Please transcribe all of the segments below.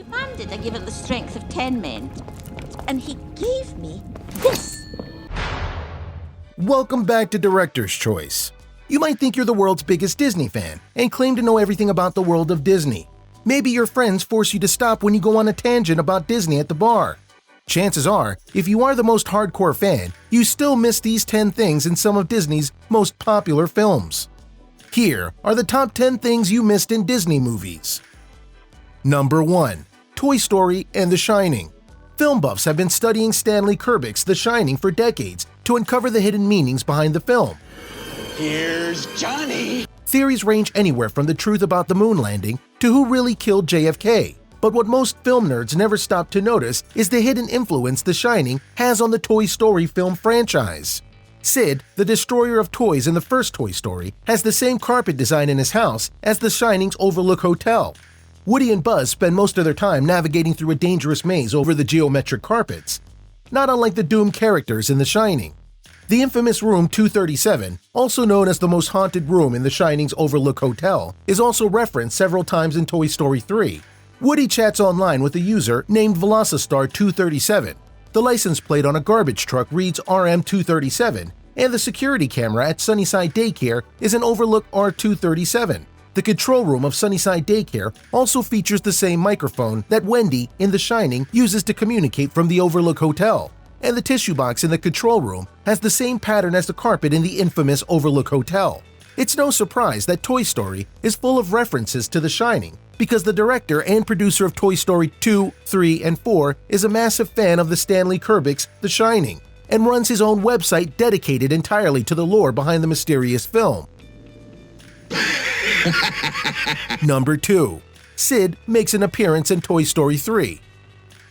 demanded I give it the strength of 10 men. And he gave me this. Welcome back to Director's Choice. You might think you're the world's biggest Disney fan and claim to know everything about the world of Disney. Maybe your friends force you to stop when you go on a tangent about Disney at the bar. Chances are, if you are the most hardcore fan, you still miss these 10 things in some of Disney's most popular films. Here are the top 10 things you missed in Disney movies. Number 1. Toy Story and The Shining. Film buffs have been studying Stanley Kubrick's The Shining for decades to uncover the hidden meanings behind the film. Here's Johnny! Theories range anywhere from the truth about the moon landing to who really killed JFK. But what most film nerds never stop to notice is the hidden influence The Shining has on the Toy Story film franchise. Sid, the destroyer of toys in the first Toy Story, has the same carpet design in his house as The Shining's Overlook Hotel. Woody and Buzz spend most of their time navigating through a dangerous maze over the geometric carpets, not unlike the doomed characters in The Shining. The infamous Room 237, also known as the most haunted room in The Shining's Overlook Hotel, is also referenced several times in Toy Story 3. Woody chats online with a user named Velocistar237. The license plate on a garbage truck reads RM237, and the security camera at Sunnyside Daycare is an Overlook R237. The control room of Sunnyside Daycare also features the same microphone that Wendy in The Shining uses to communicate from the Overlook Hotel. And the tissue box in the control room has the same pattern as the carpet in the infamous Overlook Hotel. It's no surprise that Toy Story is full of references to The Shining, because the director and producer of Toy Story 2, 3, and 4 is a massive fan of the Stanley Kubrick's The Shining, and runs his own website dedicated entirely to the lore behind the mysterious film. Number 2. Sid makes an appearance in Toy Story 3.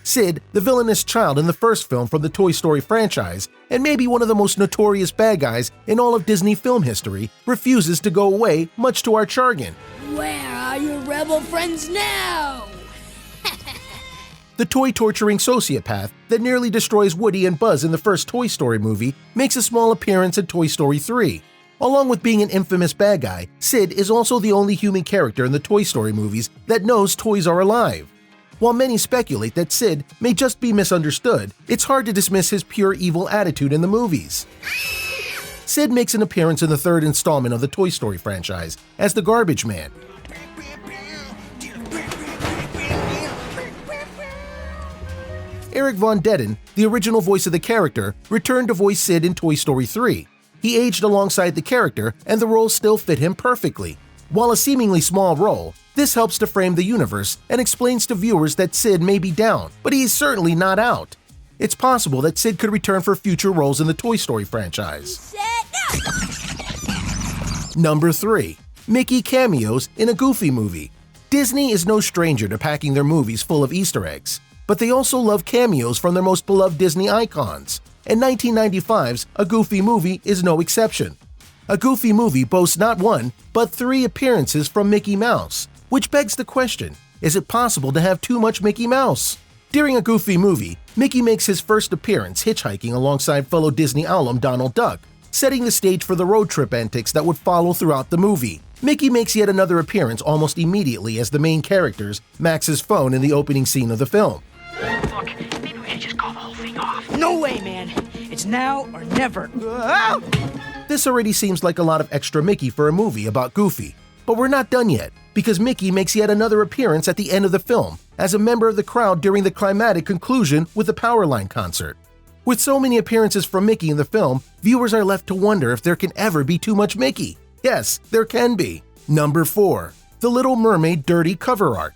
Sid, the villainous child in the first film from the Toy Story franchise, and maybe one of the most notorious bad guys in all of Disney film history, refuses to go away, much to our chagrin. Where are your rebel friends now? The toy-torturing sociopath that nearly destroys Woody and Buzz in the first Toy Story movie makes a small appearance in Toy Story 3. Along with being an infamous bad guy, Sid is also the only human character in the Toy Story movies that knows toys are alive. While many speculate that Sid may just be misunderstood, it's hard to dismiss his pure evil attitude in the movies. Sid makes an appearance in the third installment of the Toy Story franchise as the Garbage Man. Eric Von Detten, the original voice of the character, returned to voice Sid in Toy Story 3. He aged alongside the character, and the role still fit him perfectly. While a seemingly small role, this helps to frame the universe and explains to viewers that Sid may be down, but he's certainly not out. It's possible that Sid could return for future roles in the Toy Story franchise. Number 3. Mickey cameos in a Goofy movie. Disney is no stranger to packing their movies full of Easter eggs, but they also love cameos from their most beloved Disney icons, and 1995's A Goofy Movie is no exception. A Goofy Movie boasts not one, but 3 appearances from Mickey Mouse, which begs the question, is it possible to have too much Mickey Mouse? During A Goofy Movie, Mickey makes his first appearance hitchhiking alongside fellow Disney alum Donald Duck, setting the stage for the road trip antics that would follow throughout the movie. Mickey makes yet another appearance almost immediately as the main character's Max's phone in the opening scene of the film. Look, maybe we should just call the whole thing off. No way, man. It's now or never. This already seems like a lot of extra Mickey for a movie about Goofy. But we're not done yet, because Mickey makes yet another appearance at the end of the film as a member of the crowd during the climactic conclusion with the Powerline concert. With so many appearances from Mickey in the film, viewers are left to wonder if there can ever be too much Mickey. Yes, there can be. Number 4. The Little Mermaid dirty cover art.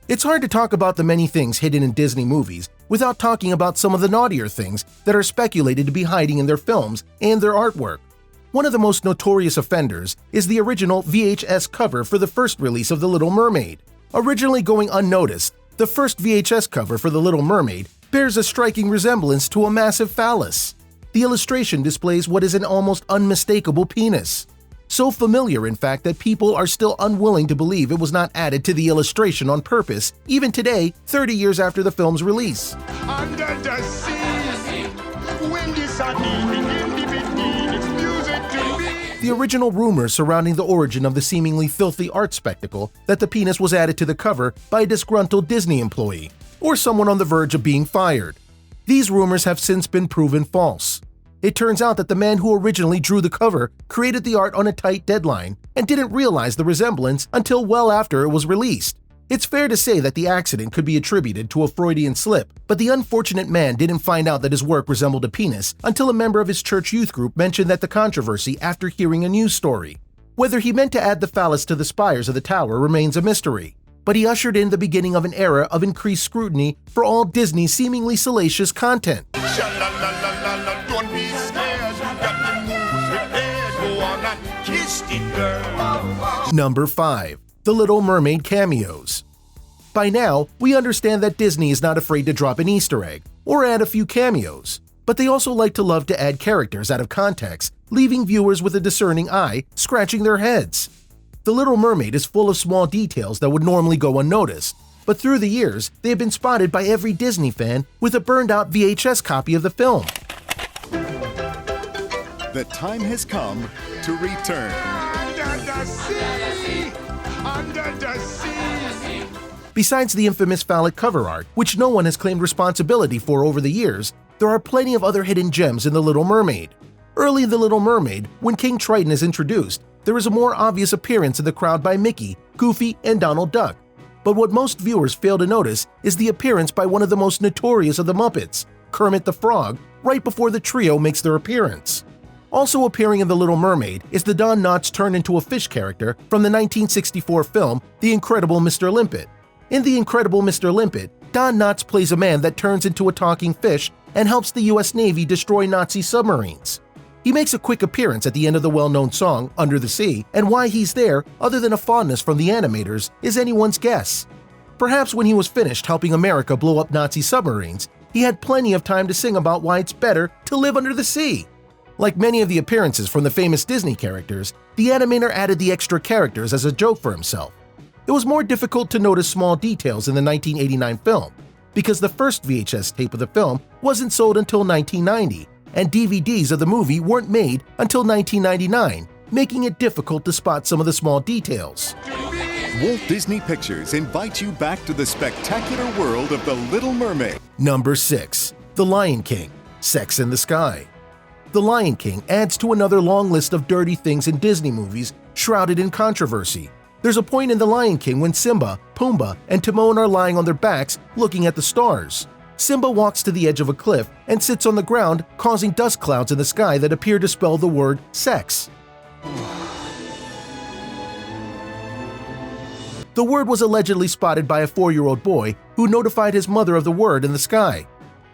It's hard to talk about the many things hidden in Disney movies without talking about some of the naughtier things that are speculated to be hiding in their films and their artwork. One of the most notorious offenders is the original VHS cover for the first release of The Little Mermaid. Originally going unnoticed, the first VHS cover for The Little Mermaid bears a striking resemblance to a massive phallus. The illustration displays what is an almost unmistakable penis. So familiar, in fact, that people are still unwilling to believe it was not added to the illustration on purpose, even today, 30 years after the film's release. Under the sea, when the sun is beginning, it's music to me. The original rumors surrounding the origin of the seemingly filthy art spectacle that the penis was added to the cover by a disgruntled Disney employee, or someone on the verge of being fired. These rumors have since been proven false. It turns out that the man who originally drew the cover created the art on a tight deadline and didn't realize the resemblance until well after it was released. It's fair to say that the accident could be attributed to a Freudian slip, but the unfortunate man didn't find out that his work resembled a penis until a member of his church youth group mentioned the controversy after hearing a news story. Whether he meant to add the phallus to the spires of the tower remains a mystery, but he ushered in the beginning of an era of increased scrutiny for all Disney seemingly salacious content. Sha-la-la-la-la-la, don't be scared. You got the moves prepared. Go on and kiss it, girl. Number 5. The Little Mermaid cameos. By now, we understand that Disney is not afraid to drop an Easter egg or add a few cameos, but they also like to love to add characters out of context, leaving viewers with a discerning eye scratching their heads. The Little Mermaid is full of small details that would normally go unnoticed, but through the years, they have been spotted by every Disney fan with a burned-out VHS copy of the film. The time has come to return. Under the sea. Under the sea. Besides the infamous phallic cover art, which no one has claimed responsibility for over the years, there are plenty of other hidden gems in The Little Mermaid. Early in The Little Mermaid, when King Triton is introduced, there is a more obvious appearance in the crowd by Mickey, Goofy, and Donald Duck. But what most viewers fail to notice is the appearance by one of the most notorious of the Muppets, Kermit the Frog, right before the trio makes their appearance. Also appearing in The Little Mermaid is the Don Knotts turned into a fish character from the 1964 film The Incredible Mr. Limpet. In The Incredible Mr. Limpet, Don Knotts plays a man that turns into a talking fish and helps the US Navy destroy Nazi submarines. He makes a quick appearance at the end of the well-known song Under the Sea, and why he's there, other than a fondness from the animators, is anyone's guess. Perhaps when he was finished helping America blow up Nazi submarines, he had plenty of time to sing about why it's better to live under the sea. Like many of the appearances from the famous Disney characters, the animator added the extra characters as a joke for himself. It was more difficult to notice small details in the 1989 film, because the first VHS tape of the film wasn't sold until 1990, and DVDs of the movie weren't made until 1999, making it difficult to spot some of the small details. Walt Disney Pictures invites you back to the spectacular world of The Little Mermaid. Number 6. The Lion King, Sex in the Sky. The Lion King adds to another long list of dirty things in Disney movies shrouded in controversy. There's a point in The Lion King when Simba, Pumbaa, and Timon are lying on their backs looking at the stars. Simba walks to the edge of a cliff and sits on the ground, causing dust clouds in the sky that appear to spell the word sex. The word was allegedly spotted by a 4-year-old boy who notified his mother of the word in the sky.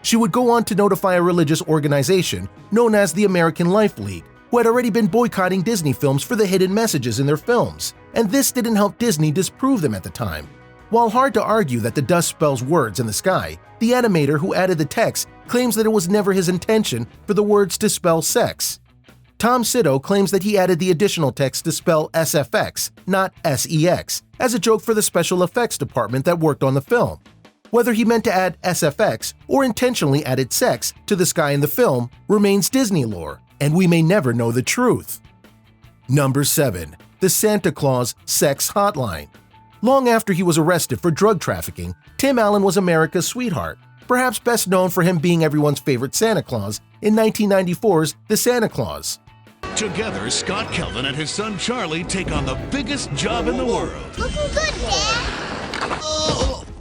She would go on to notify a religious organization known as the American Life League, who had already been boycotting Disney films for the hidden messages in their films, and this didn't help Disney disprove them at the time. While hard to argue that the dust spells words in the sky, the animator who added the text claims that it was never his intention for the words to spell sex. Tom Sito claims that he added the additional text to spell SFX, not SEX, as a joke for the special effects department that worked on the film. Whether he meant to add SFX or intentionally added sex to the sky in the film remains Disney lore, and we may never know the truth. Number 7. The Santa Claus Sex Hotline. Long after he was arrested for drug trafficking, Tim Allen was America's sweetheart, perhaps best known for him being everyone's favorite Santa Claus in 1994's The Santa Claus. Together, Scott Kelvin and his son Charlie take on the biggest job in the world. Looking good, Dad!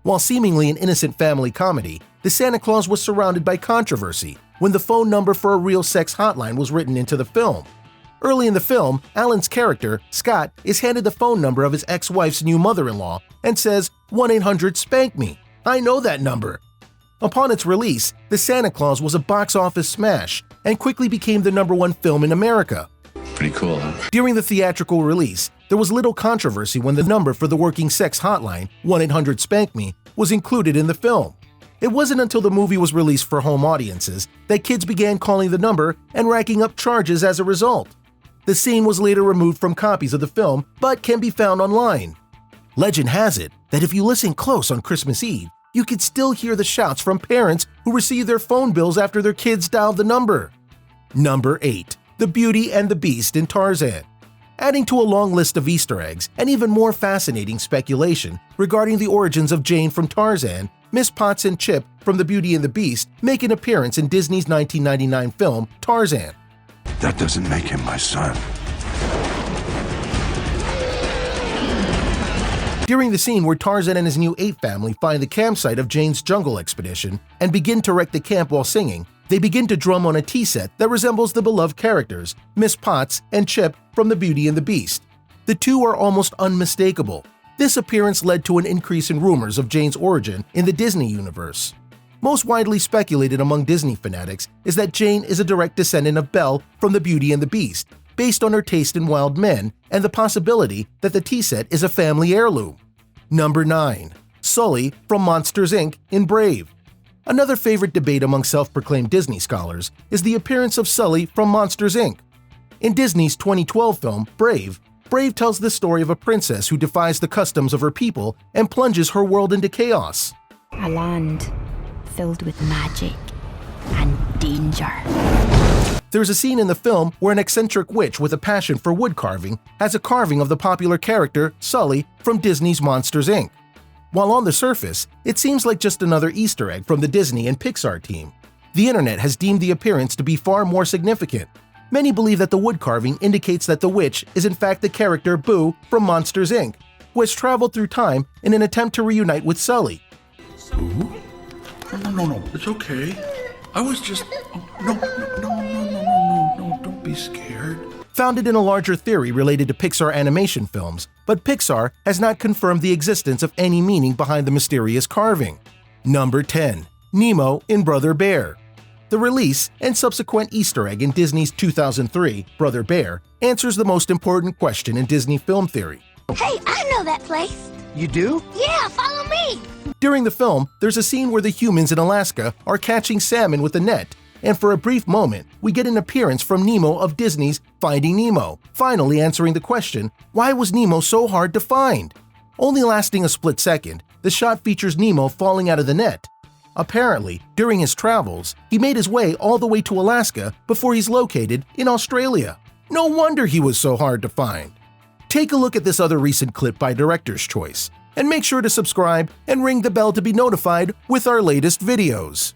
While seemingly an innocent family comedy, The Santa Claus was surrounded by controversy when the phone number for a real sex hotline was written into the film. Early in the film, Alan's character, Scott, is handed the phone number of his ex-wife's new mother-in-law and says, 1-800-SPANK-ME. I know that number. Upon its release, The Santa Claus was a box office smash and quickly became the #1 film in America. Pretty cool, huh? During the theatrical release, there was little controversy when the number for the working sex hotline, 1-800-SPANK-ME, was included in the film. It wasn't until the movie was released for home audiences that kids began calling the number and racking up charges as a result. The scene was later removed from copies of the film, but can be found online. Legend has it that if you listen close on Christmas Eve, you could still hear the shouts from parents who received their phone bills after their kids dialed the number. Number 8. The Beauty and the Beast in Tarzan. Adding to a long list of Easter eggs and even more fascinating speculation regarding the origins of Jane from Tarzan, Miss Potts and Chip from The Beauty and the Beast make an appearance in Disney's 1999 film Tarzan. That doesn't make him my son. During the scene where Tarzan and his new ape family find the campsite of Jane's jungle expedition and begin to wreck the camp while singing, they begin to drum on a tea set that resembles the beloved characters, Miss Potts and Chip from The Beauty and the Beast. The two are almost unmistakable. This appearance led to an increase in rumors of Jane's origin in the Disney universe. Most widely speculated among Disney fanatics is that Jane is a direct descendant of Belle from The Beauty and the Beast, based on her taste in wild men and the possibility that the tea set is a family heirloom. Number 9. Sully from Monsters, Inc. in Brave. Another favorite debate among self-proclaimed Disney scholars is the appearance of Sully from Monsters, Inc. In Disney's 2012 film Brave, Brave tells the story of a princess who defies the customs of her people and plunges her world into chaos. A land filled with magic and danger. There's a scene in the film where an eccentric witch with a passion for wood carving has a carving of the popular character Sully from Disney's Monsters, Inc. While on the surface, it seems like just another Easter egg from the Disney and Pixar team. The internet has deemed the appearance to be far more significant. Many believe that the wood carving indicates that the witch is in fact the character Boo from Monsters, Inc., who has traveled through time in an attempt to reunite with Sully. Boo? No, it's okay. I was just... No, don't be scared. Founded in a larger theory related to Pixar animation films, but Pixar has not confirmed the existence of any meaning behind the mysterious carving. Number 10. Nemo in Brother Bear. The release and subsequent Easter egg in Disney's 2003 Brother Bear answers the most important question in Disney film theory. Hey, I know that place. You do? Yeah, follow me. During the film, there's a scene where the humans in Alaska are catching salmon with a net, and for a brief moment, we get an appearance from Nemo of Disney's Finding Nemo, finally answering the question, why was Nemo so hard to find? Only lasting a split second, the shot features Nemo falling out of the net. Apparently, during his travels, he made his way all the way to Alaska before he's located in Australia. No wonder he was so hard to find. Take a look at this other recent clip by Director's Choice, and make sure to subscribe and ring the bell to be notified with our latest videos.